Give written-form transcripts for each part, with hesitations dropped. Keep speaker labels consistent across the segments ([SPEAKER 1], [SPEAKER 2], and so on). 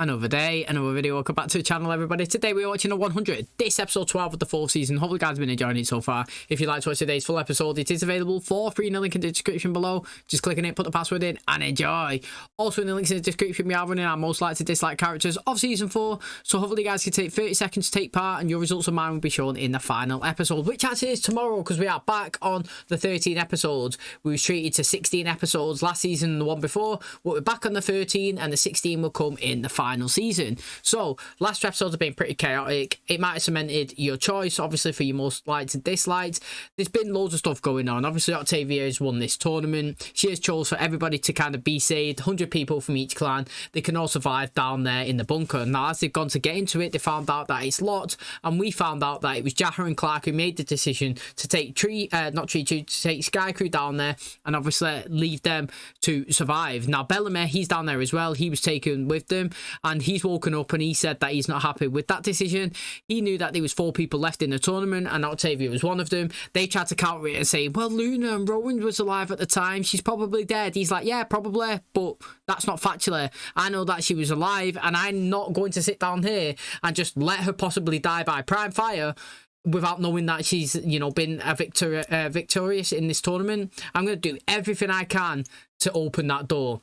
[SPEAKER 1] Another day, another video. Welcome back to the channel, everybody. Today we're watching a 100. This episode 12 of the 4th season. Hopefully you guys have been enjoying it so far. If you'd like to watch today's full episode, it is available for free in the link in the description below. Just click on it, put the password in, and enjoy. Also in the links in the description, we are running our most likely to dislike characters of season 4. So hopefully you guys can take 30 seconds to take part, and your results of mine will be shown in the final episode, which actually is tomorrow, because we are back on the 13 episodes. We were treated to 16 episodes last season and the one before, but we're back on the 13, and the 16 will come in the final season. So last two episodes have been pretty chaotic. It might have cemented your choice, obviously, for your most liked and disliked. There's been loads of stuff going on. Obviously Octavia has won this tournament. She has chose for everybody to kind of be saved, 100 people from each clan. They can all survive down there in the bunker. Now as they've gone to get into it, they found out that it's locked, and we found out that it was Jaha and Clark who made the decision to take to take Sky Crew down there and obviously leave them to survive. Now Bellamy, he's down there as well. He was taken with them, and he's woken up and he said that he's not happy with that decision. He knew that there was 4 people left in the tournament and Octavia was one of them. They tried to counter it and say, well, Luna and Rowan was alive at the time, she's probably dead. He's like, yeah, probably, but that's not factually. I know that she was alive, and I'm not going to sit down here and just let her possibly die by PRAIMFYA without knowing that she's, you know, been a victorious in this tournament. I'm going to do everything I can to open that door.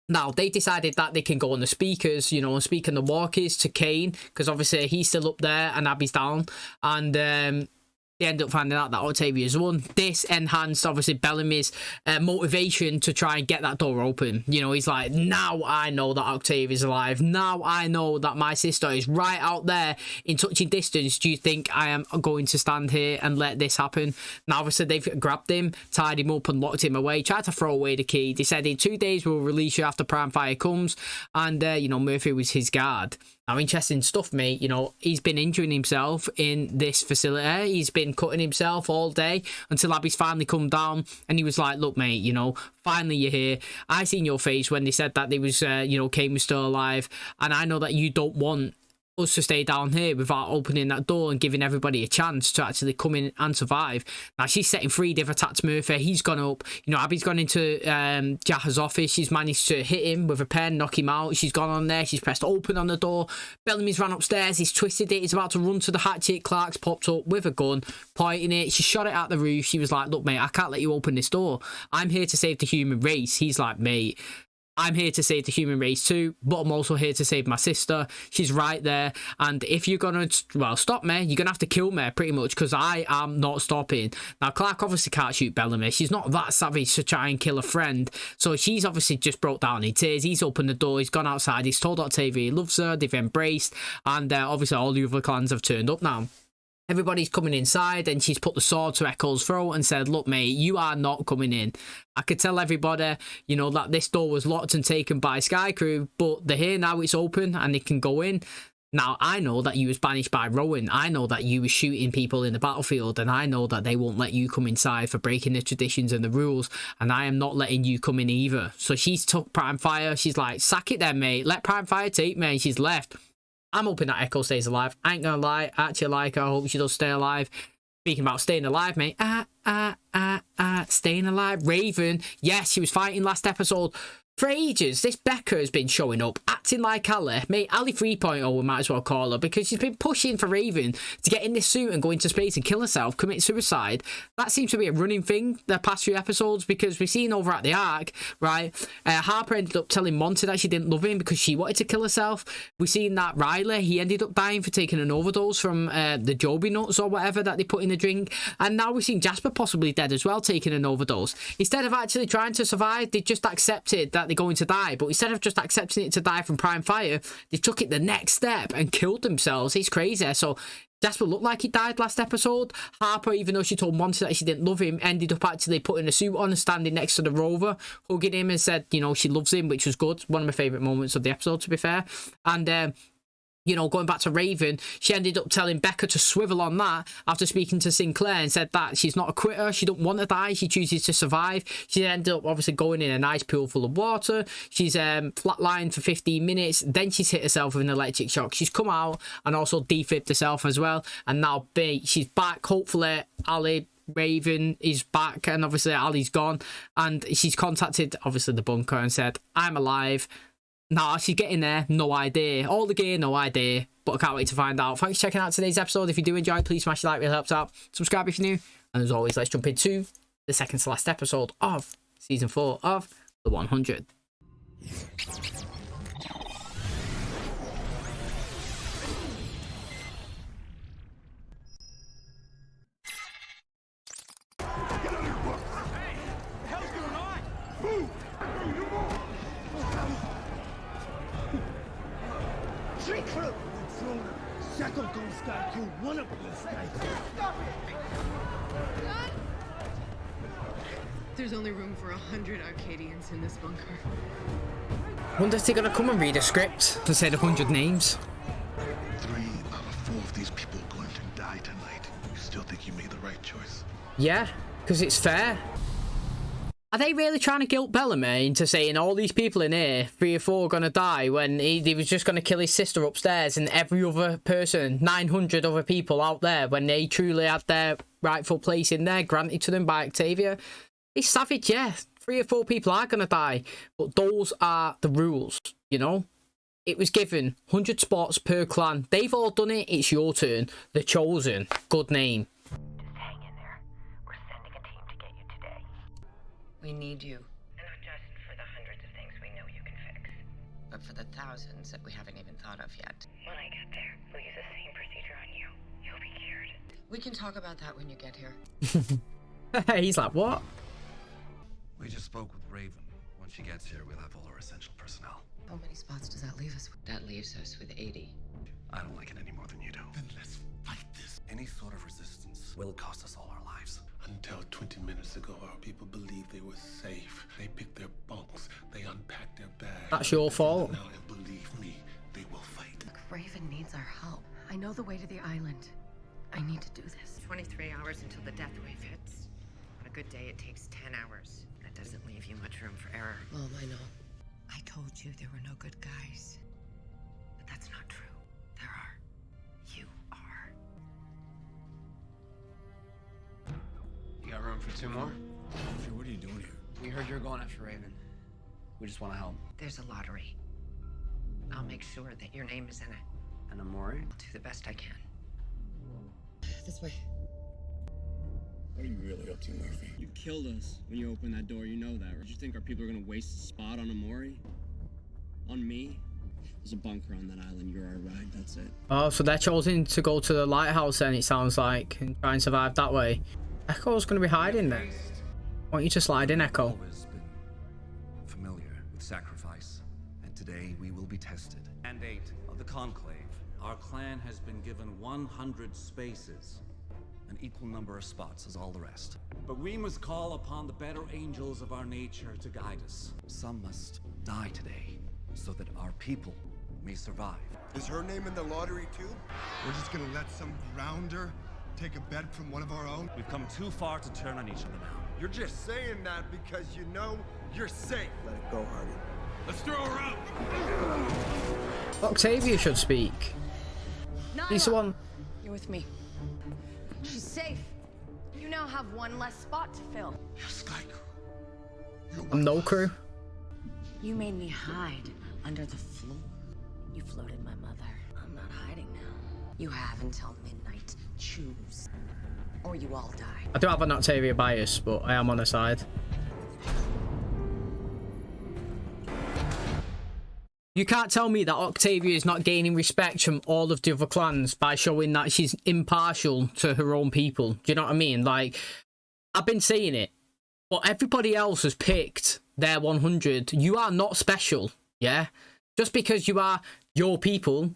[SPEAKER 1] Now, they decided that they can go on the speakers, you know, and speak on the walkies to Kane, because obviously he's still up there and Abby's down. And they end up finding out that Octavia's won. This enhanced, obviously, Bellamy's motivation to try and get that door open. You know, he's like, now I know that Octavia's alive. Now I know that my sister is right out there in touching distance. Do you think I am going to stand here and let this happen? Now, obviously, they've grabbed him, tied him up and locked him away, tried to throw away the key. They said in 2 days we'll release you after PRAIMFYA comes. And, you know, Murphy was his guard. Now, interesting stuff, mate. You know, he's been injuring himself in this facility. He's been cutting himself all day until Abby's finally come down. And he was like, look, mate, you know, finally you're here. I seen your face when they said that they was, you know, Kane was still alive. And I know that you don't want us to stay down here without opening that door and giving everybody a chance to actually come in and survive. Now she's setting free. They've attacked Murphy. He's gone up. You know, Abby's gone into Jaha's office. She's managed to hit him with a pen, knock him out. She's gone on there. She's pressed open on the door. Bellamy's ran upstairs. He's twisted it. He's about to run to the hatchet. Clark's popped up with a gun, pointing it. She shot it at the roof. She was like, look, mate, I can't let you open this door. I'm here to save the human race. He's like, mate, I'm here to save the human race too, but I'm also here to save my sister. She's right there, and if you're gonna, well, stop me, you're gonna have to kill me, pretty much, because I am not stopping. Now, Clark obviously can't shoot Bellamy. She's not that savage to try and kill a friend, so she's obviously just broke down in tears. He's opened the door, he's gone outside, he's told Octavia he loves her, they've embraced, and obviously all the other clans have turned up now. Everybody's coming inside, and she's put the sword to Echo's throat and said, look, mate, you are not coming in. I could tell everybody, you know, that this door was locked and taken by Sky Crew, but they're here now, it's open, and they can go in. Now, I know that you was banished by Rowan. I know that you was shooting people in the battlefield, and I know that they won't let you come inside for breaking the traditions and the rules, and I am not letting you come in either. So she's took PRAIMFYA. She's like, sack it then, mate. Let PRAIMFYA take me, and she's left. I'm hoping that Echo stays alive. I ain't gonna lie, I actually like her. I hope she does stay alive. Speaking about staying alive, mate. Staying alive. Raven, yes, she was fighting last episode. For ages, this Becca has been showing up, acting like Ali. Mate, Ali 3.0, we might as well call her, because she's been pushing for Raven to get in this suit and go into space and kill herself, commit suicide. That seems to be a running thing the past few episodes, because we've seen over at the Ark, right? Harper ended up telling Monty that she didn't love him because she wanted to kill herself. We've seen that Riley, he ended up dying for taking an overdose from the Joby nuts or whatever that they put in the drink. And now we've seen Jasper possibly dead as well, taking an overdose. Instead of actually trying to survive, they just accepted that they're going to die, but instead of just accepting it to die from PRAIMFYA, they took it the next step and killed themselves. It's crazy. So Jasper looked like he died last episode. Harper, even though she told Monty that she didn't love him, ended up actually putting a suit on and standing next to the Rover, hugging him, and said, you know, she loves him, which was good. One of my favourite moments of the episode, to be fair. And you know, going back to Raven, she ended up telling Becca to swivel on that after speaking to Sinclair, and said that she's not a quitter, she don't want to die, she chooses to survive. She ended up obviously going in a nice pool full of water. She's flatlined for 15 minutes, then she's hit herself with an electric shock. She's come out and also defibbed herself as well, and now she's back. Hopefully Ali, Raven is back, and obviously Ali's gone, and she's contacted obviously the bunker and said, I'm alive, Nah, she's getting there. No idea. All the gear, no idea. But I can't wait to find out. Thanks for checking out today's episode. If you do enjoy, please smash the like. It really helps out. Subscribe if you're new. And as always, let's jump into the second to last episode of Season 4 of The 100.
[SPEAKER 2] There's only room for 100 Arcadians in this bunker.
[SPEAKER 1] Wonder if they're gonna come and read a script and say the 100 names.
[SPEAKER 3] 3 out of 4 of these people are going to die tonight. You still think you made the right choice?
[SPEAKER 1] Yeah, because it's fair. Are they really trying to guilt Bellamy into saying all these people in here, 3 or 4 are going to die when he was just going to kill his sister upstairs and every other person, 900 other people out there, when they truly had their rightful place in there granted to them by Octavia? It's savage, yeah. 3 or 4 people are going to die, but those are the rules, you know? It was given 100 spots per clan. They've all done it. It's your turn. The Chosen. Good name.
[SPEAKER 2] We need you.
[SPEAKER 4] And not just for the hundreds of things we know you can fix.
[SPEAKER 2] But for the thousands that we haven't even thought of yet.
[SPEAKER 4] When I get there, we'll use the same procedure on you. You'll be cured.
[SPEAKER 2] We can talk about that when you get here.
[SPEAKER 1] He's like, what?
[SPEAKER 3] We just spoke with Raven. When she gets here, we'll have all our essential personnel.
[SPEAKER 2] How many spots does that leave us with? That leaves us with 80.
[SPEAKER 3] I don't like it any more than you do. Then let's fight this. Any sort of resistance will cost us all our lives. Until 20 minutes ago, our people believed they were safe. They picked their bunks. They unpacked their bags.
[SPEAKER 1] That's your fault.
[SPEAKER 3] Now, and believe me, they will fight.
[SPEAKER 2] Look, Raven needs our help. I know the way to the island. I need to do this.
[SPEAKER 4] 23 hours until the death wave hits. On a good day, it takes 10 hours. That doesn't leave you much room for error.
[SPEAKER 2] Mom, I know. I told you there were no good guys.
[SPEAKER 4] But that's not true. There are. You are.
[SPEAKER 5] You got room for 2 more?
[SPEAKER 6] Sure, what are you doing here?
[SPEAKER 5] We heard you're going after Raven. We just want to help.
[SPEAKER 4] There's a lottery. I'll make sure that your name is in it.
[SPEAKER 5] And Amori?
[SPEAKER 4] I'll do the best I can.
[SPEAKER 2] This way.
[SPEAKER 6] What are you really up to, Murphy?
[SPEAKER 7] You killed us when you opened that door, you know that, right? Did you think our people are gonna waste a spot on Amori? On me? There's a bunker on that island, you're our ride, that's it.
[SPEAKER 1] Oh, so they're chosen to go to the lighthouse then, it sounds like, and try and survive that way. Echo's going to be hiding there. Why don't you just slide in, Echo?
[SPEAKER 8] Always been familiar with sacrifice, and today we will be tested.
[SPEAKER 9] Mandate of the Conclave. Our clan has been given 100 spaces.
[SPEAKER 8] An equal number of spots as all the rest.
[SPEAKER 9] But we must call upon the better angels of our nature to guide us.
[SPEAKER 8] Some must die today, so that our people may survive.
[SPEAKER 10] Is her name in the lottery too? We're just gonna let some grounder take a bet from one of our own?
[SPEAKER 9] We've come too far to turn on each other now.
[SPEAKER 10] You're just saying that because you know you're safe. Let it go, Hardy.
[SPEAKER 9] Let's throw her out!
[SPEAKER 1] Octavia should speak. He's the one.
[SPEAKER 2] You're with me.
[SPEAKER 11] She's safe. You now have one less spot to fill.
[SPEAKER 3] You're Sky Crew.
[SPEAKER 1] I'm no crew.
[SPEAKER 2] You made me hide under the floor. You floated my mother. I'm not hiding now. You have until midnight. Choose. Or you all die.
[SPEAKER 1] I do have an Octavia bias, but I am on her side. You can't tell me that Octavia is not gaining respect from all of the other clans by showing that she's impartial to her own people. Do you know what I mean? Like, I've been saying it, but everybody else has picked their 100. You are not special, yeah? Just because you are your people.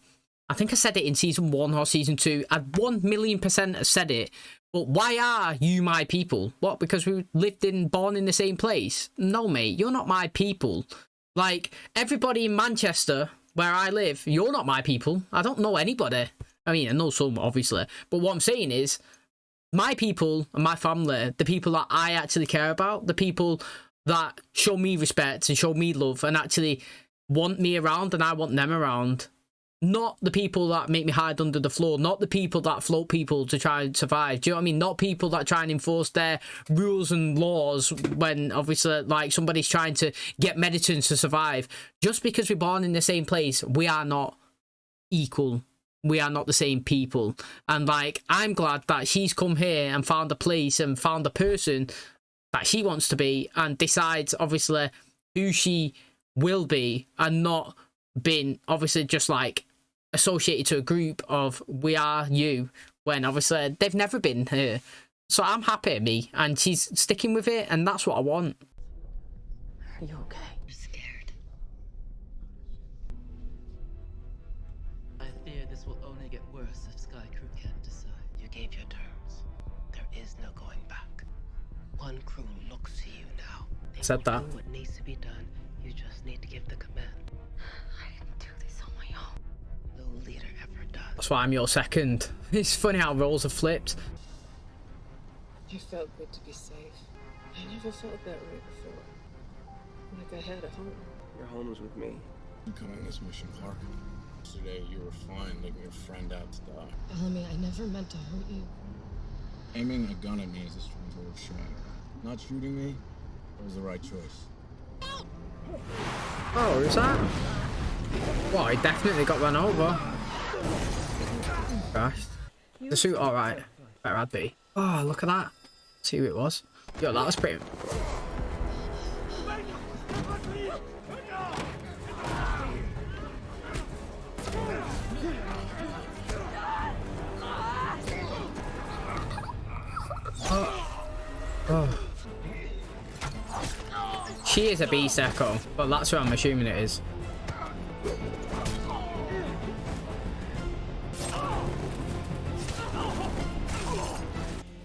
[SPEAKER 1] I think I said it in season 1 or season 2. I'd 1,000,000% have said it. But why are you my people? What, because we lived in, born in the same place? No, mate, you're not my people. Like, everybody in Manchester, where I live, you're not my people. I don't know anybody. I mean, I know some, obviously. But what I'm saying is, my people and my family, the people that I actually care about, the people that show me respect and show me love and actually want me around and I want them around, Not the people that make me hide under the floor. Not the people that float people to try and survive. Do you know what I mean? Not people that try and enforce their rules and laws when obviously like somebody's trying to get medicines to survive. Just because we're born in the same place, we are not equal. We are not the same people. And like, I'm glad that she's come here and found a place and found a person that she wants to be and decides obviously who she will be, and not been obviously just like associated to a group of we are you when obviously they've never been here. So I'm happy at me, and she's sticking with it, and that's what I want.
[SPEAKER 2] Are you okay?
[SPEAKER 12] I'm scared. I fear this will only get worse if Sky Crew can't decide. You gave your terms. There is no going back. One crew looks to you now. They
[SPEAKER 1] Said
[SPEAKER 12] will
[SPEAKER 1] that.
[SPEAKER 12] do what needs to be done. You just need to give the command.
[SPEAKER 2] I didn't do this on my own.
[SPEAKER 12] No leader ever does.
[SPEAKER 1] That's why I'm your second. It's funny how roles have flipped.
[SPEAKER 13] It felt good to be safe. I never felt that way before. Like I had a home.
[SPEAKER 7] Your home is with me.
[SPEAKER 6] You come on this mission, Clark. Yesterday, you were fine leaving your friend out to die.
[SPEAKER 13] Bellamy, I never meant to hurt you.
[SPEAKER 6] Aiming a gun at me is a strange way of showing. Not shooting me was the right choice.
[SPEAKER 1] Oh, is that? Well, he definitely got run over. Gosh. The suit, alright. Better I'd be. Oh, look at that. See who it was. Yo, that was pretty. Oh. She is a beast, Echo, but that's what I'm assuming it is.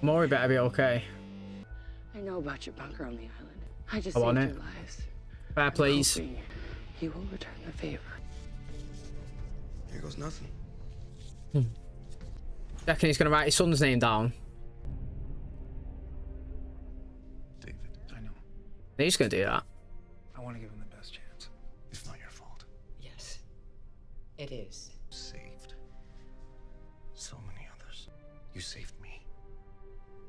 [SPEAKER 1] Maury better be okay.
[SPEAKER 2] I know about your bunker on the island. I just
[SPEAKER 1] I
[SPEAKER 2] saved
[SPEAKER 1] want
[SPEAKER 2] your
[SPEAKER 1] it.
[SPEAKER 2] lives.
[SPEAKER 1] Fair, please.
[SPEAKER 2] You will return the favor.
[SPEAKER 10] Here goes nothing.
[SPEAKER 1] Reckon he's gonna write his son's name down.
[SPEAKER 8] David, I know.
[SPEAKER 1] He's gonna do that.
[SPEAKER 8] I want to give him the best chance. It's not your fault.
[SPEAKER 4] Yes, it is.
[SPEAKER 8] Saved so many others. You saved me.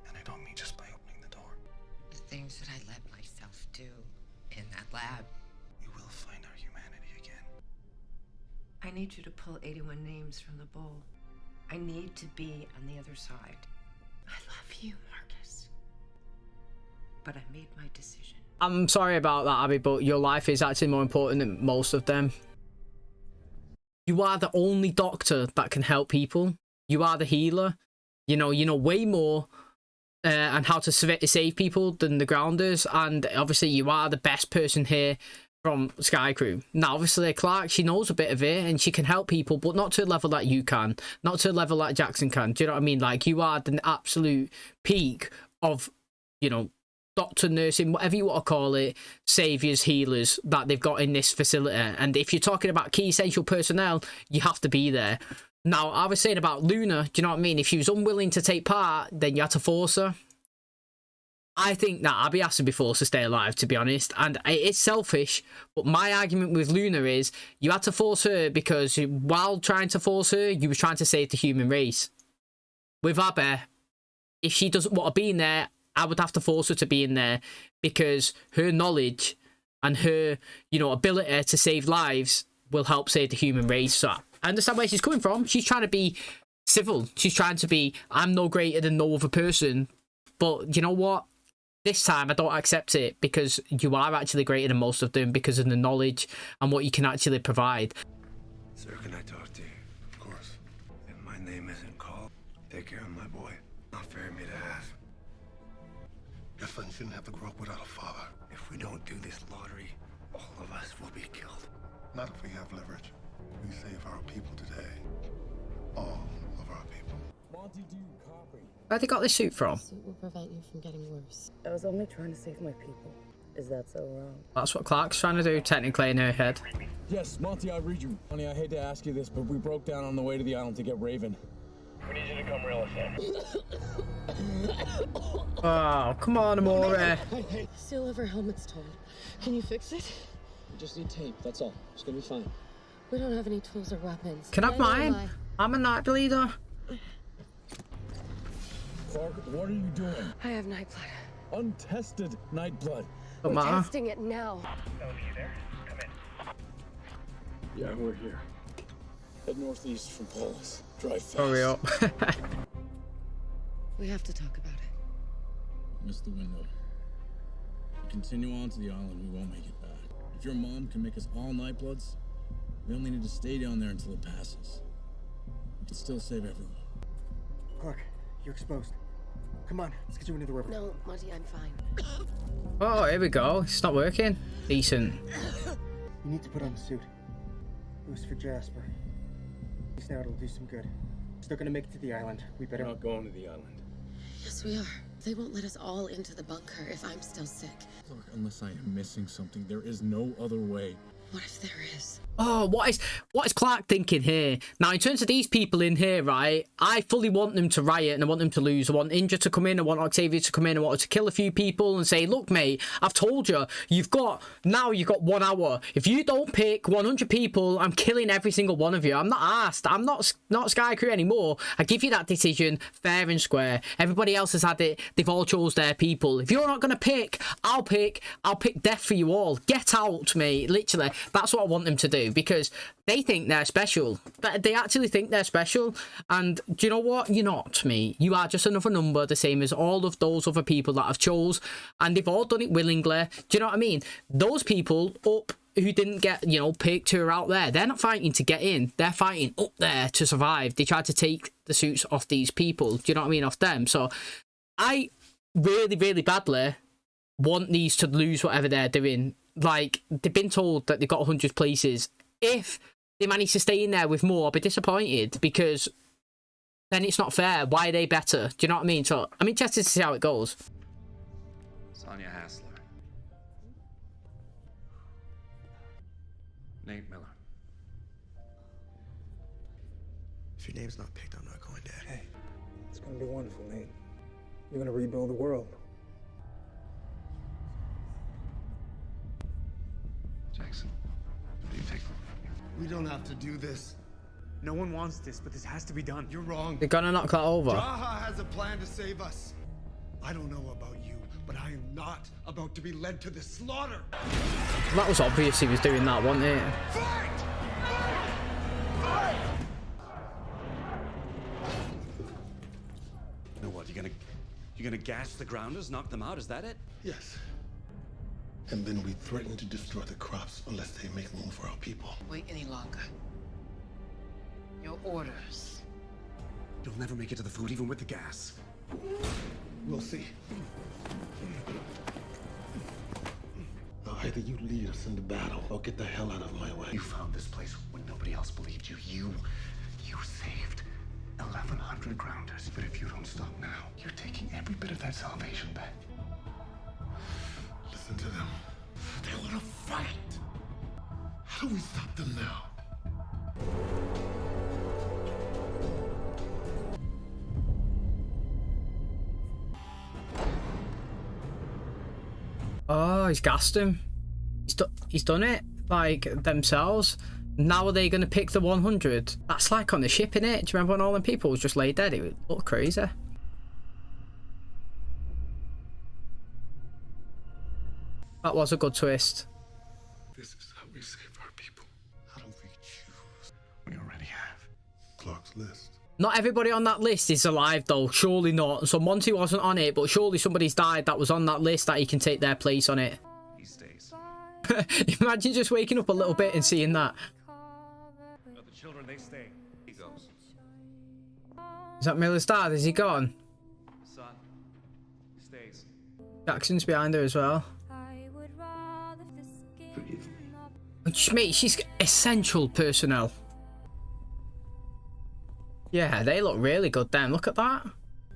[SPEAKER 8] And I don't mean just by opening the door.
[SPEAKER 4] The things that I let myself do in that lab.
[SPEAKER 8] We will find our humanity again.
[SPEAKER 4] I need you to pull 81 names from the bowl. I need to be on the other side. I love you, Marcus. But I made my decision.
[SPEAKER 1] I'm sorry about that, Abby, but your life is actually more important than most of them. You are the only doctor that can help people. You are the healer. You know way more and how to save people than the grounders, and obviously you are the best person here from Sky Crew. Now obviously Clark, she knows a bit of it and she can help people, but not to a level that you can, not to a level that Jackson can. Do you know what I mean? Like, you are the absolute peak of, you know, doctor, nursing, whatever you want to call it, saviors, healers that they've got in this facility. And if you're talking about key essential personnel, you have to be there. Now, I was saying about Luna, do you know what I mean? If she was unwilling to take part, then you had to force her. I think that Abby has to be forced to stay alive, to be honest. And it's selfish, but my argument with Luna is you had to force her because while trying to force her, you were trying to save the human race. With Abby, if she doesn't want to be in there, I would have to force her to be in there because her knowledge and her, you know, ability to save lives will help save the human race. So I understand where she's coming from. She's trying to be civil. She's trying to be, I'm no greater than no other person. But you know what? This time I don't accept it, because you are actually greater than most of them because of the knowledge and what you can actually provide.
[SPEAKER 3] Sir, can I talk to you? Of course. If my name isn't called, take care of my boy. Not fair of me to ask. Your son shouldn't have to grow up without a father. If we don't do this lottery, all of us will be killed. Not if we have leverage. We save our people today. All of our people.
[SPEAKER 6] Monty, do you copy?
[SPEAKER 1] Where they got this suit from?
[SPEAKER 13] The suit will prevent you from getting worse.
[SPEAKER 2] I was only trying to save my people. Is that so wrong?
[SPEAKER 1] That's what Clark's trying to do, technically, in her head.
[SPEAKER 6] Yes, Monty, I read you. Honey, I hate to ask you this, but we broke down on the way to the island to get Raven.
[SPEAKER 7] We need you to come reel us in.
[SPEAKER 1] Oh, come on, Amore.
[SPEAKER 13] Still have our helmets torn. Can you fix it?
[SPEAKER 7] We just need tape, that's all. It's gonna be fine.
[SPEAKER 11] We don't have any tools or weapons.
[SPEAKER 1] Can I have
[SPEAKER 11] Neither am
[SPEAKER 1] mine? I'm a night bleeder.
[SPEAKER 6] Clark, what are you doing?
[SPEAKER 11] I have night blood.
[SPEAKER 6] Untested night blood.
[SPEAKER 1] Don't
[SPEAKER 11] We're
[SPEAKER 1] matter.
[SPEAKER 11] testing it now.
[SPEAKER 6] Yeah, we're here. Head northeast from Paulus. Drive fast.
[SPEAKER 1] Hurry up.
[SPEAKER 11] We have to talk about it.
[SPEAKER 6] Missed the window. If we continue on to the island, we won't make it back. If your mom can make us all night bloods, we only need to stay down there until it passes. We can still save everyone.
[SPEAKER 14] Clark, you're exposed. Come on, let's get you into the river.
[SPEAKER 11] No, Monty, I'm fine.
[SPEAKER 1] Oh, here we go. It's not working. Decent.
[SPEAKER 14] You need to put on the suit. It was for Jasper. At least now it'll do some good. Still gonna make it to the island. We better
[SPEAKER 6] We're not going to the island.
[SPEAKER 11] Yes, we are. They won't let us all into the bunker if I'm still sick.
[SPEAKER 6] Look, unless I am missing something, there is no other way.
[SPEAKER 11] What if there is?
[SPEAKER 1] Oh, what is Clark thinking here? Now, in terms of these people in here, right, I fully want them to riot and I want them to lose. I want Inja to come in, I want Octavia to come in, I want her to kill a few people and say, look, mate, I've told you, you've got 1 hour. If you don't pick 100 people, I'm killing every single one of you. I'm not asked. I'm not Sky Crew anymore. I give you that decision fair and square. Everybody else has had it. They've all chose their people. If you're not going to pick, I'll pick death for you all. Get out, mate. Literally, that's what I want them to do. Because they think they're special. They actually think they're special. And do you know what? You're not, mate. You are just another number, the same as all of those other people that have chose. And they've all done it willingly. Do you know what I mean? Those people up who didn't get, you know, picked, who are out there, they're not fighting to get in. They're fighting up there to survive. They tried to take the suits off these people. Do you know what I mean? Off them. So I really, really badly want these to lose whatever they're doing. Like, they've been told that they've got 100 places. If they manage to stay in there with more, I'll be disappointed because then it's not fair. Why are they better? Do you know what I mean? So I'm interested to see how it goes.
[SPEAKER 9] Sonia Hassler. Nate Miller.
[SPEAKER 8] If your name's not picked, I'm not going, Dad.
[SPEAKER 14] Hey, it's gonna be wonderful, Nate. You're gonna rebuild the world.
[SPEAKER 9] Jackson, what do you take?
[SPEAKER 10] We don't have to do this.
[SPEAKER 14] No one wants this, but this has to be done.
[SPEAKER 10] You're wrong.
[SPEAKER 1] They're gonna knock that over.
[SPEAKER 10] Jaha has a plan to save us. I don't know about you, but I am not about to be led to the slaughter.
[SPEAKER 1] That was obvious he was doing that, wasn't it?
[SPEAKER 10] Fight!
[SPEAKER 9] You know what? You're gonna gash the grounders, knock them out? Is that it?
[SPEAKER 3] Yes. And then we threaten to destroy the crops unless they make room for our people.
[SPEAKER 12] Wait any longer. Your orders.
[SPEAKER 9] You'll never make it to the food, even with the gas.
[SPEAKER 3] We'll see. Now, either you lead us into battle or get the hell out of my way.
[SPEAKER 9] You found this place when nobody else believed you. You saved 1,100 grounders. But if you don't stop now, you're taking every bit of that salvation back.
[SPEAKER 3] Listen to them. They want to fight. How do we stop them now?
[SPEAKER 1] Oh, he's gassed him. He's done it, like, themselves. Now are they going to pick the 100? That's like on the ship, innit? Do you remember when all them people was just laid dead? It would look crazy. That was a good twist.
[SPEAKER 3] This is how we save our people. How do we choose? We already have Clark's list.
[SPEAKER 1] Not everybody on that list is alive, though. Surely not. So Monty wasn't on it, but surely somebody's died that was on that list that he can take their place on it.
[SPEAKER 9] He stays.
[SPEAKER 1] Imagine just waking up a little bit and seeing that.
[SPEAKER 9] But the children, they stay. He goes.
[SPEAKER 1] Is that Miller's dad? Is he gone?
[SPEAKER 9] Son, stays.
[SPEAKER 1] Jackson's behind her as well. Mate, she's essential personnel. Yeah, they look really good then. Look at that.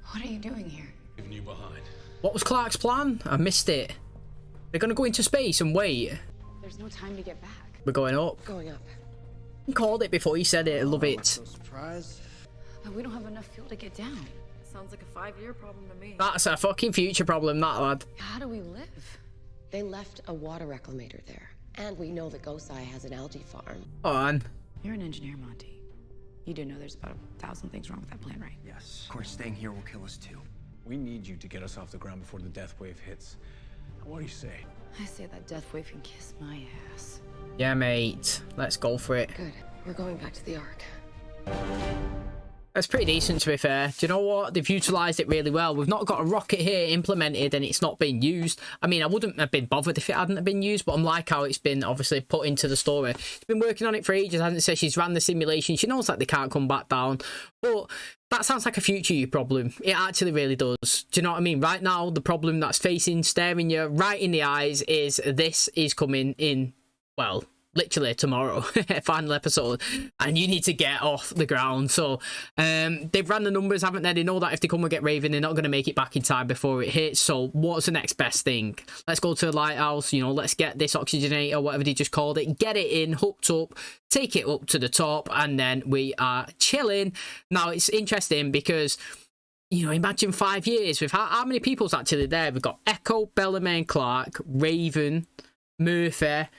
[SPEAKER 2] What are you doing here?
[SPEAKER 3] Leaving you behind.
[SPEAKER 1] What was Clark's plan? I missed it. They're going to go into space and wait.
[SPEAKER 2] There's no time to get back.
[SPEAKER 1] We're going up.
[SPEAKER 2] Going up.
[SPEAKER 1] I called it before he said it. I love it.
[SPEAKER 14] Surprise.
[SPEAKER 2] We don't have enough fuel to get down. Sounds like a 5-year problem to me.
[SPEAKER 1] That's a fucking future problem, that lad.
[SPEAKER 2] How do we live?
[SPEAKER 11] They left a water reclamator there. And we know that Gosai has an algae farm.
[SPEAKER 1] Come on.
[SPEAKER 2] You're an engineer, Monty. You do know there's about 1,000 things wrong with that plan, right?
[SPEAKER 15] Yes. Of course, staying here will kill us too.
[SPEAKER 8] We need you to get us off the ground before the death wave hits. What do you say?
[SPEAKER 2] I say that death wave can kiss my ass.
[SPEAKER 1] Yeah, mate. Let's go for it.
[SPEAKER 2] Good. We're going back to the Ark.
[SPEAKER 1] That's pretty decent, to be fair. Do you know what? They've utilised it really well. We've not got a rocket here implemented and it's not been used. I mean, I wouldn't have been bothered if it hadn't have been used, but I'm like how it's been obviously put into the story. She's been working on it for ages, hasn't she? She's ran the simulation. She knows that they can't come back down. But that sounds like a future you problem. It actually really does. Do you know what I mean? Right now, the problem that's facing, staring you right in the eyes is this is coming in, well, literally tomorrow, final episode, and you need to get off the ground. So they've ran the numbers, haven't they? They know that if they come and get Raven, they're not going to make it back in time before it hits. So what's the next best thing? Let's go to the lighthouse, you know, let's get this oxygenator, whatever they just called it, get it in, hooked up, take it up to the top, and then we are chilling. Now it's interesting because, you know, imagine 5 years with how many people's actually there. We've got Echo, Bellamy, Clark, Raven, Murphy,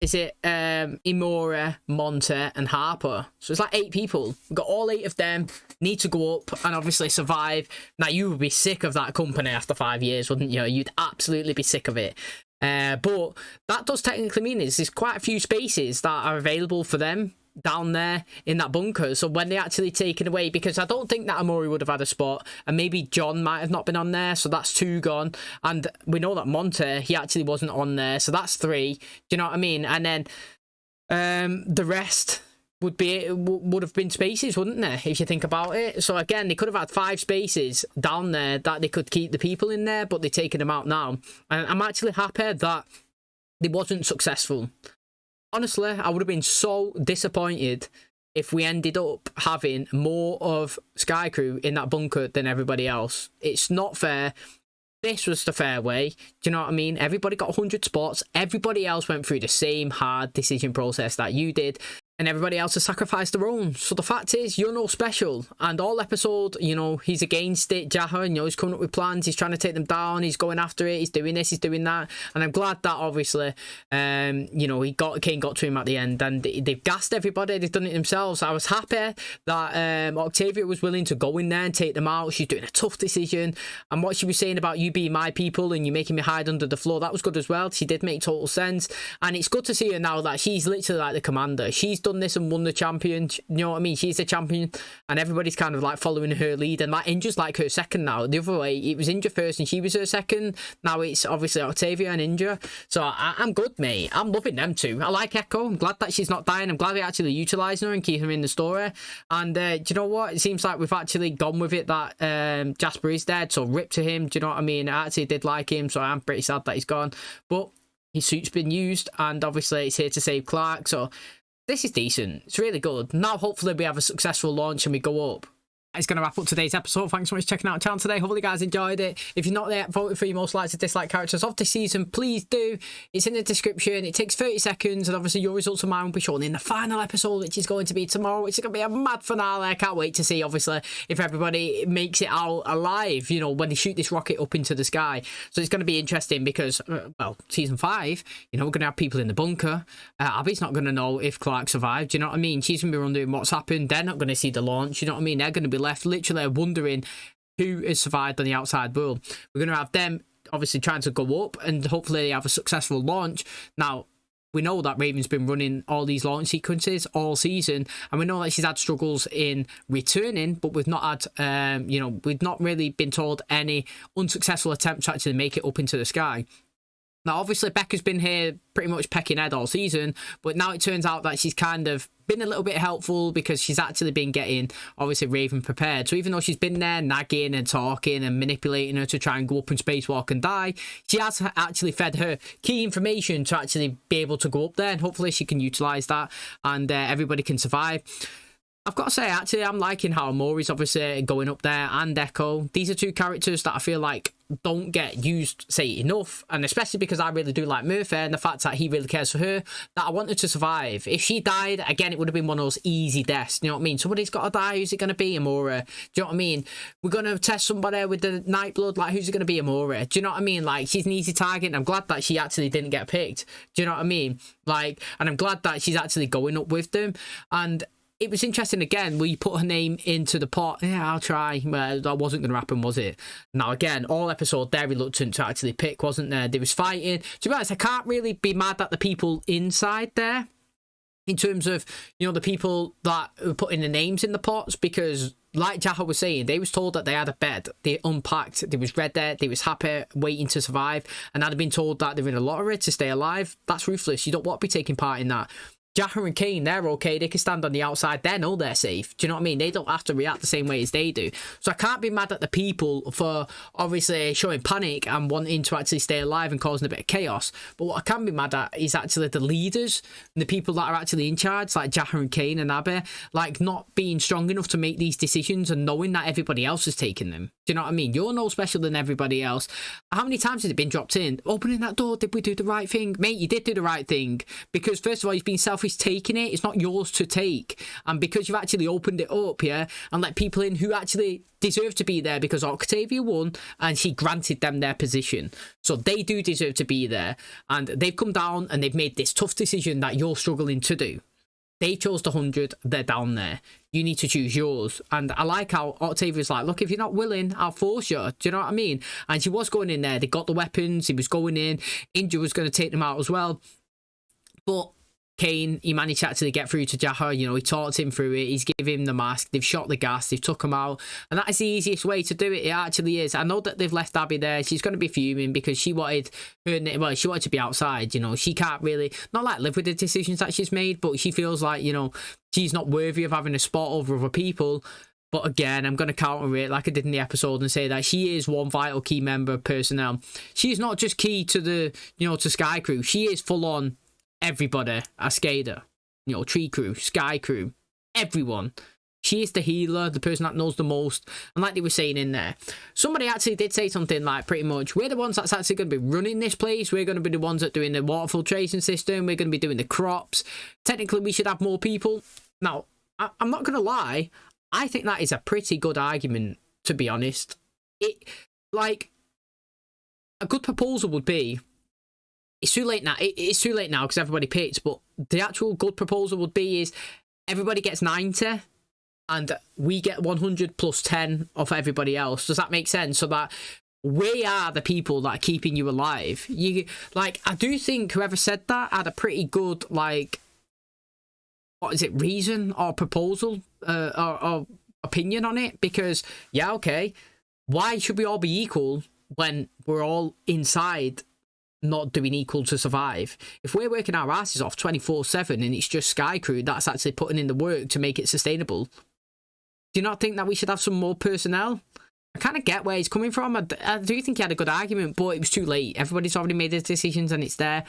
[SPEAKER 1] is it Imora, Monte, and Harper. So it's like 8 people. We've got all 8 of them, need to go up and obviously survive. Now, you would be sick of that company after 5 years, wouldn't you? You'd absolutely be sick of it. But that does technically mean there's quite a few spaces that are available for them down there in that bunker. So when they actually take it away, because I don't think that Amori would have had a spot, and maybe John might have not been on there, so that's 2 gone. And we know that Monte, he actually wasn't on there, so that's 3. Do you know what I mean? And then the rest would have been spaces, wouldn't there, if you think about it? So again, they could have had 5 spaces down there that they could keep the people in there, but they're taking them out now. And I'm actually happy that they wasn't successful. Honestly, I would have been so disappointed if we ended up having more of Sky Crew in that bunker than everybody else. It's not fair. This was the fair way. Do you know what I mean? Everybody got 100 spots. Everybody else went through the same hard decision process that you did. And everybody else has sacrificed their own. So the fact is, you're no special. And all episode, you know, he's against it, Jaha, you know, he's coming up with plans, he's trying to take them down, he's going after it, he's doing this, he's doing that. And I'm glad that, obviously, you know, Kane got to him at the end. And they've gassed everybody, they've done it themselves. I was happy that Octavia was willing to go in there and take them out. She's doing a tough decision. And what she was saying about you being my people and you making me hide under the floor, that was good as well. She did make total sense. And it's good to see her now that she's literally like the commander. She's done this and won the champion, you know what I mean? She's the champion and everybody's kind of like following her lead, and like Indra's like her second now. The other way, it was Indra first and she was her second. Now it's obviously Octavia and Indra. So I'm good, mate. I'm loving them too. I like Echo. I'm glad that she's not dying. I'm glad we're actually utilising her and keeping her in the story. And do you know what? It seems like we've actually gone with it that Jasper is dead, so rip to him. Do you know what I mean? I actually did like him, so I'm pretty sad that he's gone. But his suit's been used and obviously it's here to save Clark, so this is decent. It's really good. Now, hopefully, we have a successful launch and we go up. It's going to wrap up today's episode. Thanks so much for checking out the channel today. Hopefully you guys enjoyed it. If you're not yet voted for your most likely to dislike characters of this season, please do. It's in the description. It takes 30 seconds, and obviously your results and mine will be shown in the final episode, which is going to be tomorrow, which is going to be a mad finale. I can't wait to see, obviously, if everybody makes it out alive, you know, when they shoot this rocket up into the sky. So it's going to be interesting because, well, season 5, you know, we're going to have people in the bunker. Abby's not going to know if Clark survived, you know what I mean? She's going to be wondering what's happened. They're not going to see the launch, you know what I mean? They're going to be left literally wondering who has survived on the outside world. We're going to have them obviously trying to go up and hopefully have a successful launch. Now, we know that Raven's been running all these launch sequences all season, and we know that she's had struggles in returning, but we've not had, you know, we've not really been told any unsuccessful attempts to actually make it up into the sky. Now, obviously, Becca's been here pretty much pecking head all season, but now it turns out that she's kind of been a little bit helpful because she's actually been getting, obviously, Raven prepared. So even though she's been there nagging and talking and manipulating her to try and go up and spacewalk and die, she has actually fed her key information to actually be able to go up there, and hopefully she can utilise that and everybody can survive. I've got to say, actually, I'm liking how Amori's obviously going up there, and Echo. These are two characters that I feel like don't get used, say, enough, and especially because I really do like Murphy and the fact that he really cares for her, that I want her to survive. If she died, again, it would have been one of those easy deaths, you know what I mean? Somebody's got to die. Who's it going to be? Amora. Do you know what I mean? We're going to test somebody with the Nightblood, like, who's it going to be? Amora. Do you know what I mean? Like, she's an easy target, and I'm glad that she actually didn't get picked. Do you know what I mean? Like, and I'm glad that she's actually going up with them, and it was interesting again where you put her name into the pot. Yeah, I'll try. Well, that wasn't going to happen, was it? Now, again, all episode, they're reluctant to actually pick, wasn't there? There was fighting. To be honest, I can't really be mad at the people inside there in terms of, you know, the people that were putting the names in the pots, because like Jaha was saying, they was told that they had a bed, they unpacked, they was read there, they was happy, waiting to survive, and had been told that they're in a lottery to stay alive. That's ruthless. You don't want to be taking part in that. Jaha and Kane, they're okay. They can stand on the outside. They know they're safe. Do you know what I mean? They don't have to react the same way as they do. So I can't be mad at the people for obviously showing panic and wanting to actually stay alive and causing a bit of chaos. But what I can be mad at is actually the leaders and the people that are actually in charge, like Jaha and Kane and Abby, like not being strong enough to make these decisions and knowing that everybody else is taking them. Do you know what I mean? You're no special than everybody else. How many times has it been dropped in? Opening that door, did we do the right thing? Mate, you did do the right thing. Because first of all, you've been selfish taking it. It's not yours to take. And because you've actually opened it up, yeah, and let people in who actually deserve to be there, because Octavia won and she granted them their position. So they do deserve to be there. And they've come down and they've made this tough decision that you're struggling to do. They chose the 100, they're down there. You need to choose yours. And I like how Octavia's like, look, if you're not willing, I'll force you. Do you know what I mean? And she was going in there. They got the weapons. He was going in. Indra was going to take them out as well. But Kane, he managed to actually get through to Jaha. You know, he talked him through it. He's given him the mask. They've shot the gas. They've took him out. And that is the easiest way to do it. It actually is. I know that they've left Abby there. She's going to be fuming because she wanted her, well, she wanted to be outside. You know, she can't really, not like live with the decisions that she's made, but she feels like, you know, she's not worthy of having a spot over other people. But again, I'm going to counter it like I did in the episode and say that she is one vital key member of personnel. She is not just key to the, you know, to Sky Crew. She is full on everybody, Askeda, you know, Tree Crew, Sky Crew, everyone. She is the healer, the person that knows the most. And like they were saying in there, somebody actually did say something like pretty much, we're the ones that's actually going to be running this place. We're going to be the ones that are doing the water filtration system. We're going to be doing the crops. Technically, we should have more people. Now, I'm not going to lie. I think that is a pretty good argument, to be honest. It, like, a good proposal would be, it's too late now. It's too late now because everybody picked. But the actual good proposal would be is everybody gets 90 and we get 100 plus 10 of everybody else. Does that make sense? So that we are the people that are keeping you alive. You, like, I do think whoever said that had a pretty good, like, what is it, reason or proposal or opinion on it. Because, yeah, okay, why should we all be equal when we're all inside not doing equal to survive? If we're working our asses off 24/7 and it's just Sky Crew that's actually putting in the work to make it sustainable, do you not think that we should have some more personnel? I kind of get where he's coming from. I do think he had a good argument, but it was too late. Everybody's already made their decisions and it's there.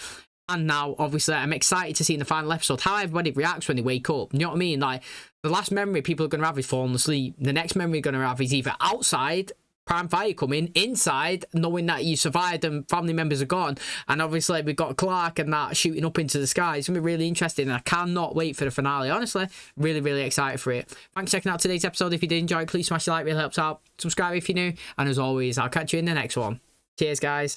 [SPEAKER 1] And now, obviously, I'm excited to see in the final episode how everybody reacts when they wake up. You know what I mean? Like, the last memory people are going to have is falling asleep. The next memory they're going to have is either outside, PRAIMFYA coming, inside, knowing that you survived and family members are gone. And obviously, we've got Clark and that shooting up into the sky. It's going to be really interesting. And I cannot wait for the finale. Honestly, really, really excited for it. Thanks for checking out today's episode. If you did enjoy it, please smash the like. Really helps out. Subscribe if you're new. And as always, I'll catch you in the next one. Cheers, guys.